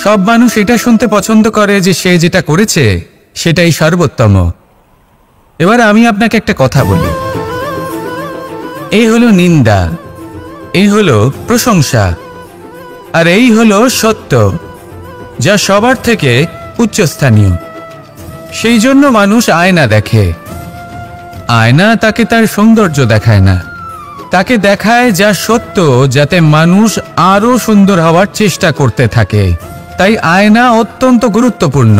সব মানুষ এটা শুনতে পছন্দ করে যে সে যেটা করেছে সেটাই সর্বোত্তম। এবার আমি আপনাকে একটা কথা বলি, এই হলো নিন্দা, এই হলো প্রশংসা, আর এই হলো সত্য, যা সবার থেকে উচ্চস্থানীয়। সেই জন্য মানুষ আয়না দেখে। আয়না তাকে তার সৌন্দর্য দেখায় না, তাকে দেখায় যা সত্য, যাতে মানুষ আরো সুন্দর হওয়ার চেষ্টা করতে থাকে। তাই আয়না অত্যন্ত গুরুত্বপূর্ণ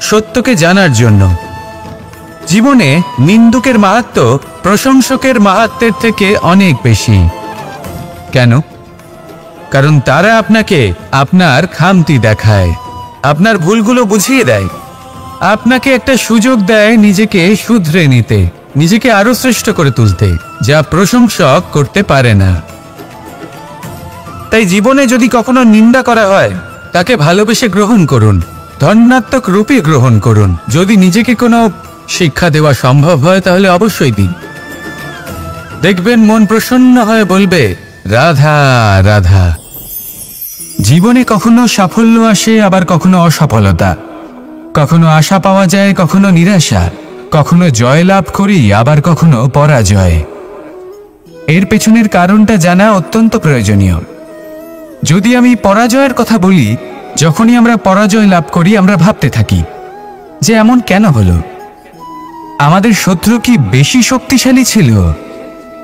সত্যকে জানার জন্য। জীবনে নিন্দুকের মাহাত্ম্য প্রশংসকের মাহাত্ম্যের থেকে অনেক বেশি। কেন? কারণ তারা আপনাকে আপনার খামতি দেখায়, আপনার ভুলগুলো বুঝিয়ে দেয়, আপনাকে একটা সুযোগ দেয় নিজেকে শুধরে নিতে, নিজেকে আরো শ্রেষ্ঠ করে তুলতে, যা প্রশংসক করতে পারে না। তাই জীবনে যদি কখনো নিন্দা করা হয়, তাকে ভালোবেসে গ্রহণ করুন, ধন্যাত্মক রূপে গ্রহণ করুন। যদি নিজেকে কোনো শিক্ষা দেওয়া সম্ভব হয় তাহলে অবশ্যই দিন। দেখবেন মন প্রসন্ন হয়ে বলবে রাধা রাধা। জীবনে কখনো সাফল্য আসে, আবার কখনো অসফলতা, কখনো আশা পাওয়া যায়, কখনো নিরাশা, কখনো জয় লাভ করি, আবার কখনো পরাজয়। এর পেছনের কারণটা জানা অত্যন্ত প্রয়োজনীয়। যদি আমি পরাজয়ের কথা বলি, যখনই আমরা পরাজয় লাভ করি আমরা ভাবতে থাকি যে এমন কেন হলো? আমাদের শত্রু কি বেশি শক্তিশালী ছিল,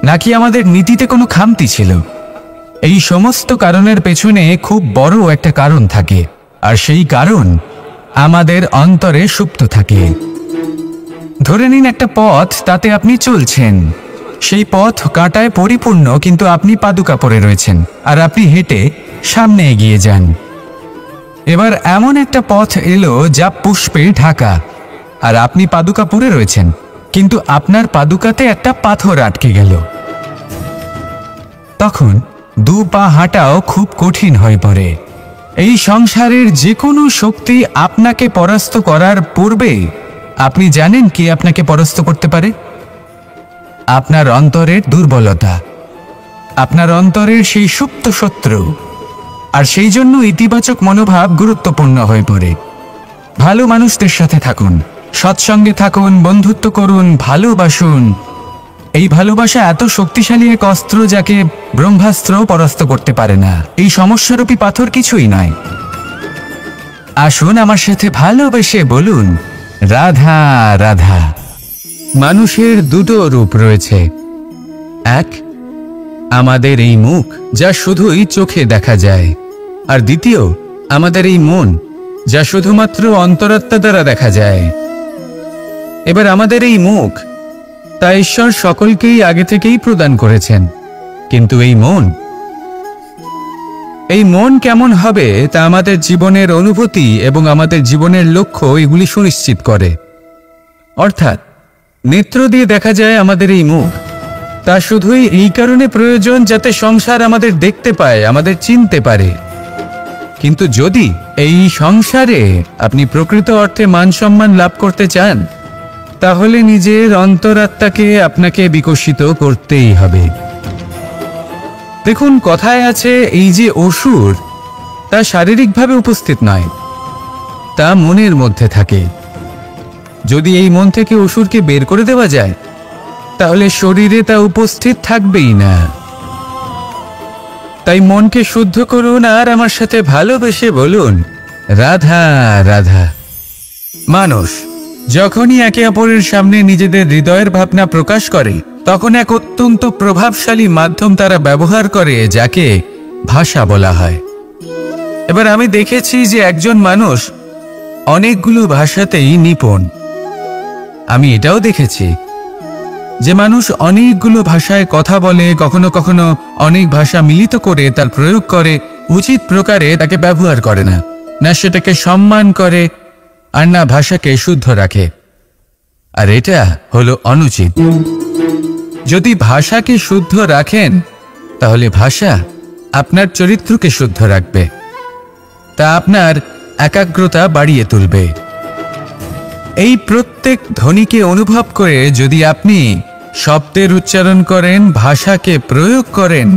নাকি আমাদের নীতিতে কোনো খামতি ছিল? এই সমস্ত কারণের পেছনে খুব বড় একটা কারণ থাকে, আর সেই কারণ আমাদের অন্তরে সুপ্ত থাকে। ধরে নিন একটা পথ, তাতে আপনি চলছেন। সেই পথ কাঁটায় পরিপূর্ণ, কিন্তু আপনি পাদুকা পরে রয়েছেন আর আপনি হেঁটে সামনে এগিয়ে যান। এবার এমন একটা পথ এলো যা পুষ্পে ঢাকা, আর আপনি পাদুকা পরে রয়েছেন, কিন্তু আপনার পাদুকাতে একটা পাথর আটকে গেল। তখন দু পা হাঁটাও খুব কঠিন হয়ে পড়ে। এই সংসারের যে কোনো শক্তি আপনাকে পরাস্ত করার পূর্বে আপনি জানেন কি আপনাকে পরাস্ত করতে পারে? আপনার অন্তরের দুর্বলতা, আপনার অন্তরের সেই সুপ্ত শত্রু। আর সেই জন্য ইতিবাচক মনোভাব গুরুত্বপূর্ণ হয়ে পড়ে। ভালো মানুষদের সাথে থাকুন, সৎসঙ্গে থাকুন, বন্ধুত্ব করুন, ভালোবাসুন। এই ভালোবাসা এত শক্তিশালী এক অস্ত্র যাকে ব্রহ্মাস্ত্র পরাস্ত করতে পারে না। এই সমস্যারূপী পাথর কিছুই নয়। আসুন আমার সাথে ভালোবেসে বলুন, রাধা রাধা। মানুষের দুটো রূপ রয়েছে। এক, আমাদের এই মুখ, যা শুধুই চোখে দেখা যায়। আর দ্বিতীয়, আমাদের এই মন, যা শুধুমাত্র অন্তরাত্মা দ্বারা দেখা যায়। এবার আমাদের এই মুখ, তা ঈশ্বর সকলকেই আগে থেকেই প্রদান করেছেন। কিন্তু এই মন কেমন হবে তা আমাদের জীবনের অনুভূতি এবং আমাদের জীবনের লক্ষ্য এগুলি সুনিশ্চিত করে। অর্থাৎ নেত্র দিয়ে দেখা যায় আমাদের এই মুখ, তা শুধুই এই কারণে প্রয়োজন যাতে সংসার আমাদের দেখতে পায়, আমাদের চিনতে পারে। কিন্তু যদি এই সংসারে আপনি প্রকৃত অর্থে মান সম্মান লাভ করতে চান, তাহলে নিজের অন্তরাত্মাকে আপনাকে বিকশিত করতেই হবে। দেখুন, কথায় আছে এই যে অসুর, তা শারীরিকভাবে উপস্থিত নয়, তা মনের মধ্যে থাকে। যদি এই মন থেকে অসুরকে বের করে দেওয়া যায়, তাহলে শরীরে তা উপস্থিত থাকবেই না। তাই মনকে শুদ্ধ করুন আর আমার সাথে ভালোবেসে বলুন, রাধা রাধা। মানুষ যখনই একে অপরের সামনে নিজেদের হৃদয়ের ভাবনা প্রকাশ করে, তখন এক অত্যন্ত প্রভাবশালী মাধ্যম তারা ব্যবহার করে, যাকে ভাষা বলা হয়। এবার আমি দেখেছি যে একজন মানুষ অনেকগুলো ভাষাতেই নিপুণ। আমি এটাও দেখেছি যে মানুষ অনেকগুলো ভাষায় কথা বলে, কখনো কখনো অনেক ভাষা মিলিত করে তার প্রয়োগ করে, উচিত প্রকারে তাকে ব্যবহার করে না, না সেটাকে সম্মান করে, আর না ভাষাকে শুদ্ধ রাখে। আর এটা হলো অনুচিত। যদি ভাষাকে শুদ্ধ রাখেন, তাহলে ভাষা আপনার চরিত্রকে শুদ্ধ রাখবে, তা আপনার একাগ্রতা বাড়িয়ে তুলবে। এই প্রত্যেক ধ্বনিকে অনুভব করে যদি আপনি শব্দের উচ্চারণ করেন, ভাষাকে প্রয়োগ করেন,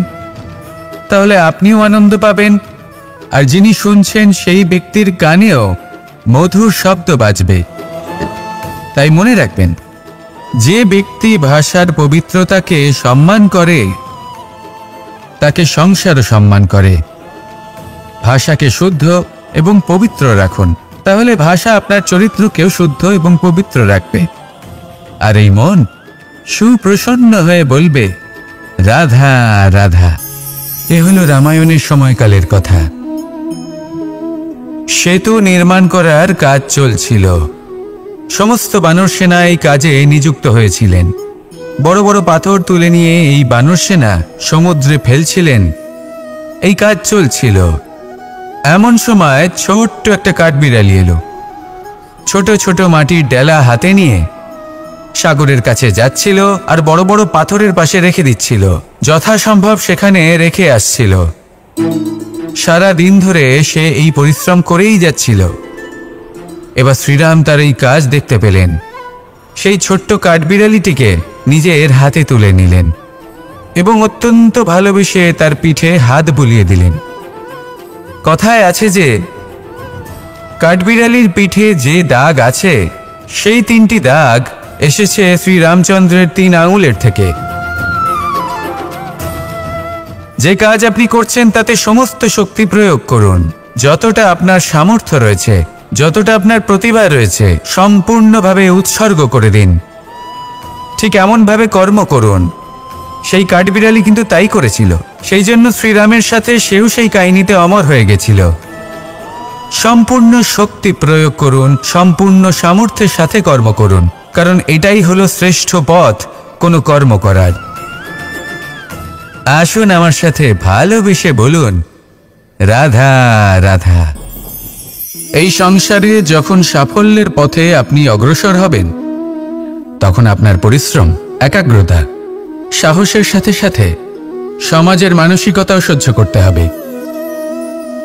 তাহলে আপনিও আনন্দ পাবেন, আর যিনি শুনছেন সেই ব্যক্তির কানেও মধুর শব্দ বাজবে। তাই মনে রাখবেন, যে ব্যক্তি ভাষার পবিত্রতাকে সম্মান করে, তাকে সংসারও সম্মান করে। ভাষাকে শুদ্ধ এবং পবিত্র রাখুন, তাহলে ভাষা আপনার চরিত্রকেও শুদ্ধ এবং পবিত্র রাখবে। আর এই মন সুপ্রসন্ন হয়ে বলবে, রাধা রাধা। এ হলো রামায়ণের সময়কালের কথা। সেতু নির্মাণ করার কাজ চলছিল। সমস্ত বানর সেনা এই কাজে নিযুক্ত হয়েছিলেন। বড় বড় পাথর তুলে নিয়ে এই বানর সেনা সমুদ্রে ফেলছিলেন। এই কাজ চলছিল। এমন সময় ছোট্ট একটা কাঠবিড়ালি এলো। ছোট ছোট মাটির ডেলা হাতে নিয়ে সাগরের কাছে যাচ্ছিল, আর বড় বড় পাথরের পাশে রেখে দিচ্ছিল। যথাসম্ভব সেখানে রেখে আসছিল। সারা দিন ধরে সে এই পরিশ্রম করেই যাচ্ছিল। এবার শ্রীরাম তার এই কাজ দেখতে পেলেন। সেই ছোট্ট কাঠবিড়ালিটিকে নিজের হাতে তুলে নিলেন এবং অত্যন্ত ভালোবেসে তার পিঠে হাত বুলিয়ে দিলেন। কথায় আছে যে কাঠবিড়ালির পিঠে যে দাগ আছে, সেই 3টি দাগ এসেছে শ্রীরামচন্দ্রের 3 আঙুলের থেকে। যে কাজ আপনি করছেন তাতে সমস্ত শক্তি প্রয়োগ করুন, যতটা আপনার সামর্থ্য রয়েছে। যতটা আপনার প্রতিভা রয়েছে সম্পূর্ণভাবে উৎসর্গ করে দিন। ঠিক এমনভাবে কর্ম করুন। সেই কাঠবিড়ালি কিন্তু তাই করেছিল। সেই জন্য শ্রীরামের সাথে সেও সেই কাহিনীতে অমর হয়ে গেছিল। সম্পূর্ণ শক্তি প্রয়োগ করুন, সম্পূর্ণ সামর্থ্যের সাথে কর্ম করুন, কারণ এটাই হলো শ্রেষ্ঠ পথ কোনো কর্ম করার। আসুন আমার সাথে ভালোবেসে বলুন, রাধা রাধা। এই সংসারে যখন সাফল্যের পথে আপনি অগ্রসর হবেন, তখন আপনার পরিশ্রম, একাগ্রতা, সাহসের সাথে সাথে সমাজের মানসিকতাও সহ্য করতে হবে।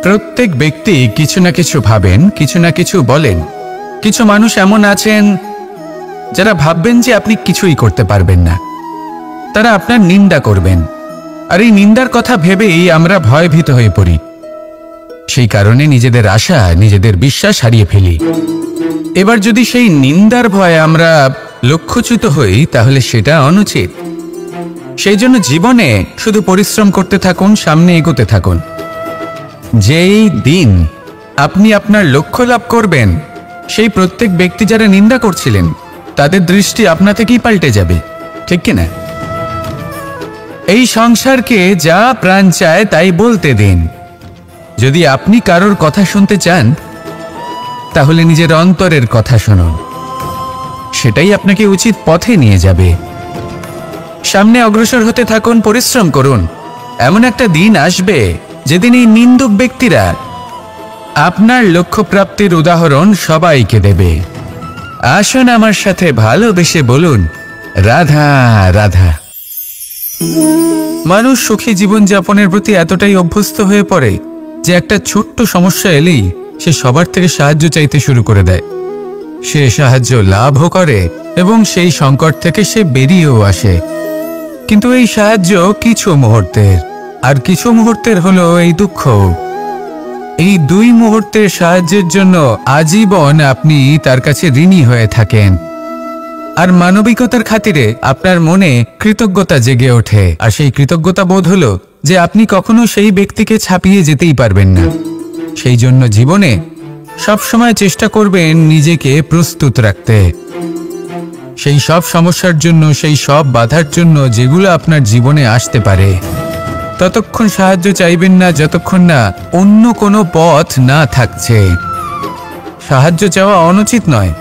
প্রত্যেক ব্যক্তি কিছু না কিছু ভাবেন, কিছু না কিছু বলেন। কিছু মানুষ এমন আছেন যারা ভাববেন যে আপনি কিছুই করতে পারবেন না। তারা আপনার নিন্দা করবেন, আর এই নিন্দার কথা ভেবেই আমরা ভয়ভীত হয়ে পড়ি। সেই কারণে নিজেদের আশা, নিজেদের বিশ্বাস হারিয়ে ফেলি। এবার যদি সেই নিন্দার ভয়ে আমরা লক্ষ্যচ্যুত হই, তাহলে সেটা অনুচিত। সেই জন্য জীবনে শুধু পরিশ্রম করতে থাকুন, সামনে এগোতে থাকুন। যেই দিন আপনি আপনার লক্ষ্য লাভ করবেন, সেই প্রত্যেক ব্যক্তি যারা নিন্দা করছিলেন তাদের দৃষ্টি আপনা থেকেই পাল্টে যাবে, ঠিক কিনা? এই সংসারকে যা প্রাণ চায় তাই বলতে দিন। যদি আপনি কারোর কথা শুনতে চান, তাহলে নিজের অন্তরের কথা শুনুন। সেটাই আপনাকে উচিত পথে নিয়ে যাবে। সামনে অগ্রসর হতে থাকুন, পরিশ্রম করুন। এমন একটা দিন আসবে যেদিন এই নিন্দুক ব্যক্তিরা আপনার লক্ষ্য প্রাপ্তির উদাহরণ সবাইকে দেবে। আসুন আমার সাথে ভালোবেসে বলুন, রাধা রাধা। মানুষ সুখী জীবনযাপনের প্রতি এতটাই অভ্যস্ত হয়ে পড়ে যে একটা ছোট্ট সমস্যা এলেই সে সবার থেকে সাহায্য চাইতে শুরু করে দেয়। সে সাহায্য লাভও করে এবং সেই সংকট থেকে সে বেরিয়েও আসে। কিন্তু এই সাহায্য কিছু মুহূর্তের, আর কিছু মুহূর্তের হলো এই দুঃখ। এই দুই মুহূর্তের সাহায্যের জন্য আজীবন আপনি তার কাছে ঋণী হয়ে থাকেন। আর মানবিকতার খাতিরে আপনার মনে কৃতজ্ঞতা জেগে ওঠে। আর সেই কৃতজ্ঞতা বোধ হলো যে আপনি কখনো সেই ব্যক্তিকে ছাপিয়ে যেতেই পারবেন না। সেই জন্য জীবনে সবসময় চেষ্টা করবেন নিজেকে প্রস্তুত রাখতে সেই সব সমস্যার জন্য, সেই সব বাধার জন্য যেগুলো আপনার জীবনে আসতে পারে। ততক্ষণ সাহায্য চাইবেন না যতক্ষণ না অন্য কোনো পথ না থাকছে। সাহায্য চাওয়া অনুচিত নয়,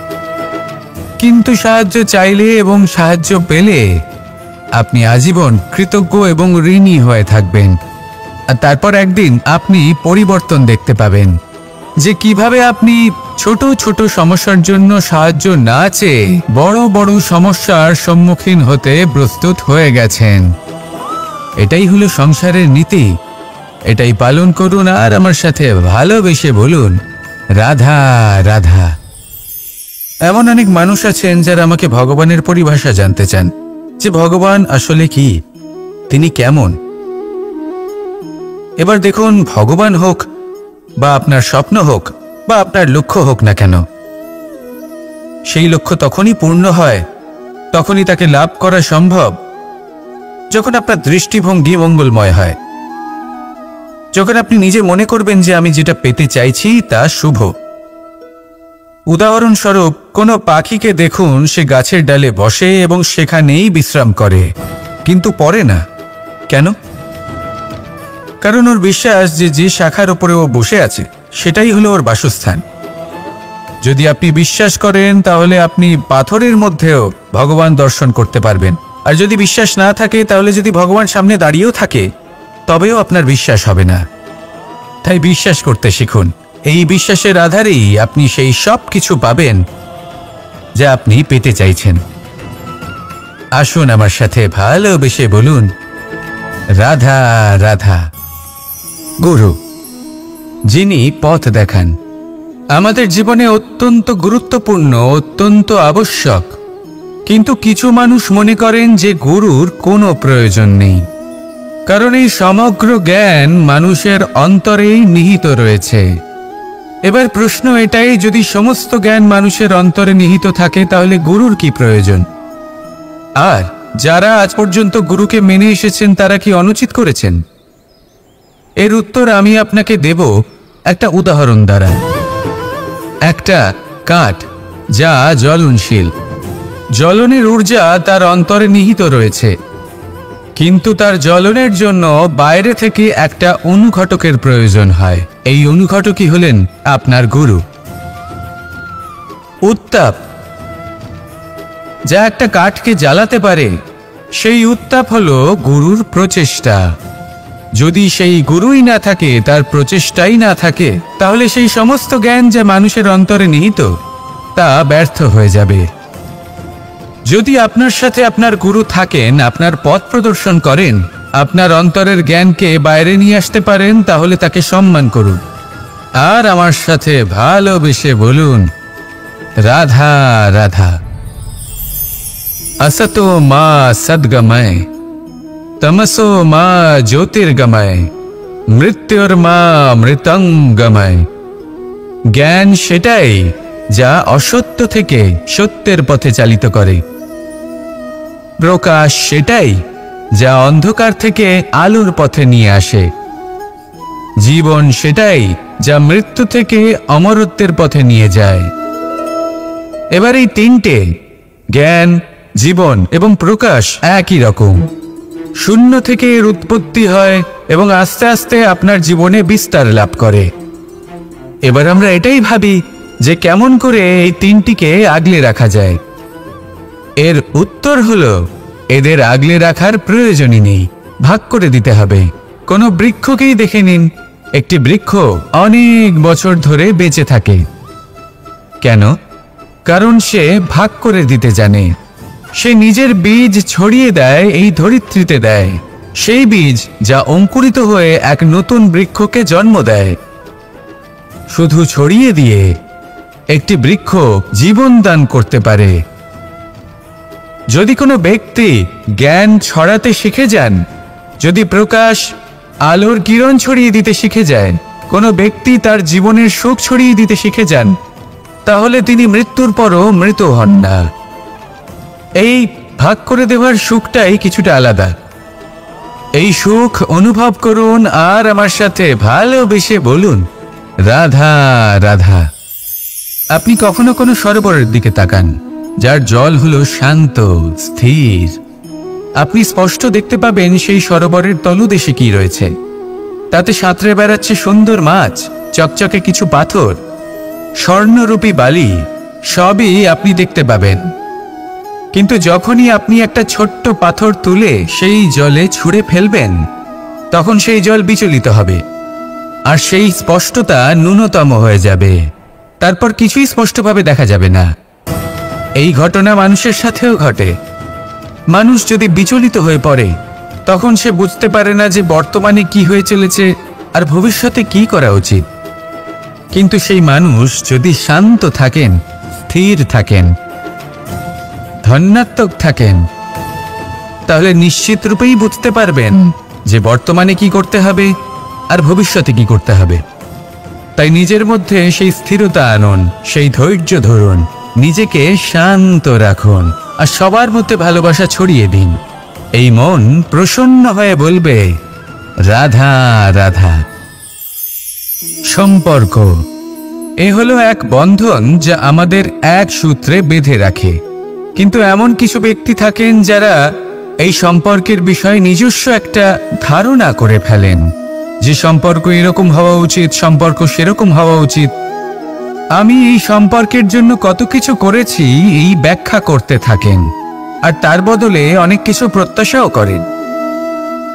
কিন্তু সাহায্য চাইলে এবং সাহায্য পেলে আপনি আজীবন কৃতজ্ঞ এবং ঋণী হয়ে থাকবেন। আর তারপর একদিন আপনি পরিবর্তন দেখতে পাবেন যে কিভাবে আপনি ছোট ছোট সমস্যার জন্য সাহায্য না চেয়ে বড় বড় সমস্যার সম্মুখীন হতে প্রস্তুত হয়ে গেছেন। এটাই হলো সংসারের নীতি। এটাই পালন করুন আর আমার সাথে ভালোবেসে বলুন, রাধা রাধা। এমন অনেক মানুষ আছেন যারা আমাকে ভগবানের পরিভাষা জানতে চান, যে ভগবান আসলে কি, তিনি কেমন। এবার দেখুন, ভগবান হোক বা আপনার স্বপ্ন হোক বা আপনার লক্ষ্য হোক না কেন, সেই লক্ষ্য তখনই পূর্ণ হয়, তখনই তাকে লাভ করা সম্ভব যখন আপনার দৃষ্টিভঙ্গি মঙ্গলময় হয়। যখন আপনি নিজে মনে করবেন যে আমি যেটা পেতে চাইছি তা শুভ। উদাহরণস্বরূপ, কোনো পাখিকে দেখুন, সে গাছের ডালে বসে এবং সেখানেই বিশ্রাম করে, কিন্তু পড়ে না। কেন? কারণ ওর বিশ্বাস যে যে শাখার উপরে ও বসে আছে সেটাই হলো ওর বাসস্থান। যদি আপনি বিশ্বাস করেন তাহলে আপনি পাথরের মধ্যেও ভগবান দর্শন করতে পারবেন। আর যদি বিশ্বাস না থাকে, তাহলে যদি ভগবান সামনে দাঁড়িয়েও থাকে তবেও আপনার বিশ্বাস হবে না। তাই বিশ্বাস করতে শিখুন। এই বিশ্বাসের আধারেই আপনি সেই সব কিছু পাবেন যা আপনি পেতে চাইছেন। আসুন আমার সাথে ভালোবেসে বলুন, রাধা রাধা। গুরু, যিনি পথ দেখান, আমাদের জীবনে অত্যন্ত গুরুত্বপূর্ণ, অত্যন্ত আবশ্যক। কিন্তু কিছু মানুষ মনে করেন যে গুরুর কোনো প্রয়োজন নেই, কারণ এই সমগ্র জ্ঞান মানুষের অন্তরেই নিহিত রয়েছে। এবার প্রশ্ন এটাই, যদি সমস্ত জ্ঞান মানুষের অন্তরে নিহিত থাকে তাহলে গুরুর কি প্রয়োজন? আর যারা আজ পর্যন্ত গুরুকে মেনে এসেছেন তারা কি অনুচিত করেছেন? এর উত্তর আমি আপনাকে দেব একটা উদাহরণ দ্বারা। একটা কাঠ যা জ্বলনশীল। জ্বলনের ঊর্জা তার অন্তরে নিহিত রয়েছে, কিন্তু তার জ্বলনের জন্য বাইরে থেকে একটা অনুঘটকের প্রয়োজন হয়। এই অনুঘটকই হলেন আপনার গুরু। উত্তাপ যা একটা কাঠকে জ্বালাতে পারে, সেই উত্তাপ হলো গুরুর প্রচেষ্টা। যদি সেই গুরুই না থাকে, তার প্রচেষ্টাই না থাকে, তাহলে সেই সমস্ত জ্ঞান যা মানুষের অন্তরে নিহিত তা ব্যর্থ হয়ে যাবে। যদি আপনার সাথে আপনার গুরু থাকেন, আপনার পথ প্রদর্শন করেন, আপনার অন্তরের জ্ঞানকে বাইরে নিয়ে আসতে পারেন, তাহলে তাকে সম্মান করুন আর আমার সাথে ভালোবেসে বলুন, রাধা রাধা। असतो मा सद्गमय, तमसो मा ज्योतिर्गमय, मृत्युर्मा मृतंगमय। জ্ঞান সেটাই যা অসত্য থেকে সত্যের পথে চালিত করে। প্রকাশ সেটাই যা অন্ধকার থেকে আলোর পথে নিয়ে আসে। জীবন সেটাই যা মৃত্যু থেকে অমরত্বের পথে নিয়ে যায়। এবার এই তিনটে, জ্ঞান, জীবন এবং প্রকাশ, একই রকম। শূন্য থেকে এর উৎপত্তি হয় এবং আস্তে আস্তে আপনার জীবনে বিস্তার লাভ করে। এবার আমরা এটাই ভাবি যে কেমন করে এই তিনটিকে আগলে রাখা যায়। এর উত্তর হলো, এদের আগলে রাখার প্রয়োজনই নেই, ভাগ করে দিতে হবে। কোনো বৃক্ষকেই দেখে নিন, একটি বৃক্ষ অনেক বছর ধরে বেঁচে থাকে। কেন? কারণ সে ভাগ করে দিতে জানে। সে নিজের বীজ ছড়িয়ে দেয়, এই ধরিত্রীতে দেয়, সেই বীজ যা অঙ্কুরিত হয়ে এক নতুন বৃক্ষকে জন্ম দেয়। শুধু ছড়িয়ে দিয়ে একটি বৃক্ষ জীবন দান করতে পারে। যদি কোনো ব্যক্তি জ্ঞান ছড়াতে শিখে যান, যদি প্রকাশ, আলোর কিরণ ছড়িয়ে দিতে শিখে যায়, কোনো ব্যক্তি তার জীবনের সুখ ছড়িয়ে দিতে শিখে যান, তাহলে তিনি মৃত্যুর পরও মৃত হন না। এই ভাগ করে দেওয়ার সুখটাই কিছুটা আলাদা। এই সুখ অনুভব করুন আর আমার সাথে ভালোবেসে বলুন, রাধা রাধা। আপনি কখনো কোনো সরোবরের দিকে তাকান, যার জল হলো শান্ত, স্থির। আপনি স্পষ্ট দেখতে পাবেন সেই সরোবরের তলদেশে কি রয়েছে। তাতে সাঁতরে বেড়াচ্ছে সুন্দর মাছ, চকচকে কিছু পাথর, স্বর্ণরূপী বালি, সবই আপনি দেখতে পাবেন। কিন্তু যখনই আপনি একটা ছোট্ট পাথর তুলে সেই জলে ছুঁড়ে ফেলবেন, তখন সেই জল বিচলিত হবে আর সেই স্পষ্টতা ন্যূনতম হয়ে যাবে। তারপর কিছুই স্পষ্টভাবে দেখা যাবে না। এই ঘটনা মানুষের সাথেও ঘটে। মানুষ যদি বিচলিত হয়ে পড়ে, তখন সে বুঝতে পারে না যে বর্তমানে কি হয়ে চলেছে আর ভবিষ্যতে কি করা উচিত। কিন্তু সেই মানুষ যদি শান্ত থাকেন, স্থির থাকেন, ধন্যাত্মক থাকেন, তাহলে নিশ্চিত রূপেই বুঝতে পারবেন যে বর্তমানে কি করতে হবে আর ভবিষ্যতে কি করতে হবে। তাই নিজের মধ্যে সেই স্থিরতা আনুন, সেই ধৈর্য ধরুন, নিজেকে শান্ত রাখুন আর সবার মধ্যে ভালোবাসা ছড়িয়ে দিন। এই মন প্রসন্ন হয়ে বলবে, রাধা রাধা। সম্পর্ক এ হলো এক বন্ধন যা আমাদের এক সূত্রে বেঁধে রাখে। কিন্তু এমন কিছু ব্যক্তি থাকেন যারা এই সম্পর্কের বিষয়ে নিজস্ব একটা ধারণা করে ফেলেন যে সম্পর্ক এরকম হওয়া উচিত, সম্পর্ক সেরকম হওয়া উচিত। আমি এই সম্পর্কের জন্য কত কিছু করেছি এই ব্যাখ্যা করতে থাকেন আর তার বদলে অনেক কিছু প্রত্যাশাও করেন।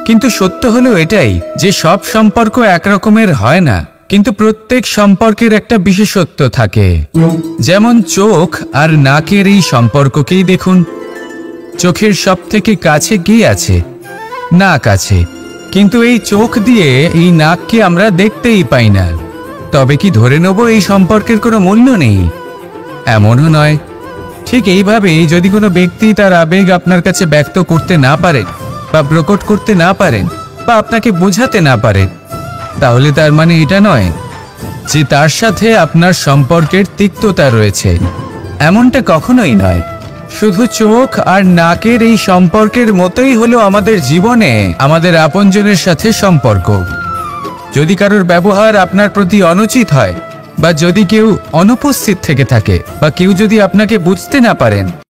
কিন্তু সত্য হলো এটাই যে সব সম্পর্ক একরকমের হয় না, কিন্তু প্রত্যেক সম্পর্কের একটা বিশেষত্ব থাকে। যেমন চোখ আর নাকের এই সম্পর্ককেই দেখুন। চোখের সব থেকে কাছে কি আছে? নাক আছে, কিন্তু এই চোখ দিয়ে এই নাককে আমরা দেখতেই পাই না। তবে কি ধরে নেব এই সম্পর্কের কোনো মূল্য নেই? এমনও নয়। ঠিক এইভাবেই যদি কোনো ব্যক্তি তার আবেগ আপনার কাছে ব্যক্ত করতে না পারে বা প্রকট করতে না পারেন বা আপনাকে বোঝাতে না পারে, তাহলে তার মানে এটা নয় যে তার সাথে আপনার সম্পর্কের তিক্ততা রয়েছে। এমনটা কখনোই নয়। শুধু চোখ আর নাকের এই সম্পর্কের মতোই হলো আমাদের জীবনে আমাদের আপনজনের সাথে সম্পর্ক। যদি কারোর ব্যবহার আপনার প্রতি অনুচিত হয়, বা যদি কেউ অনুপস্থিত থেকে থাকে বা কেউ যদি আপনাকে বুঝতে না পারেন,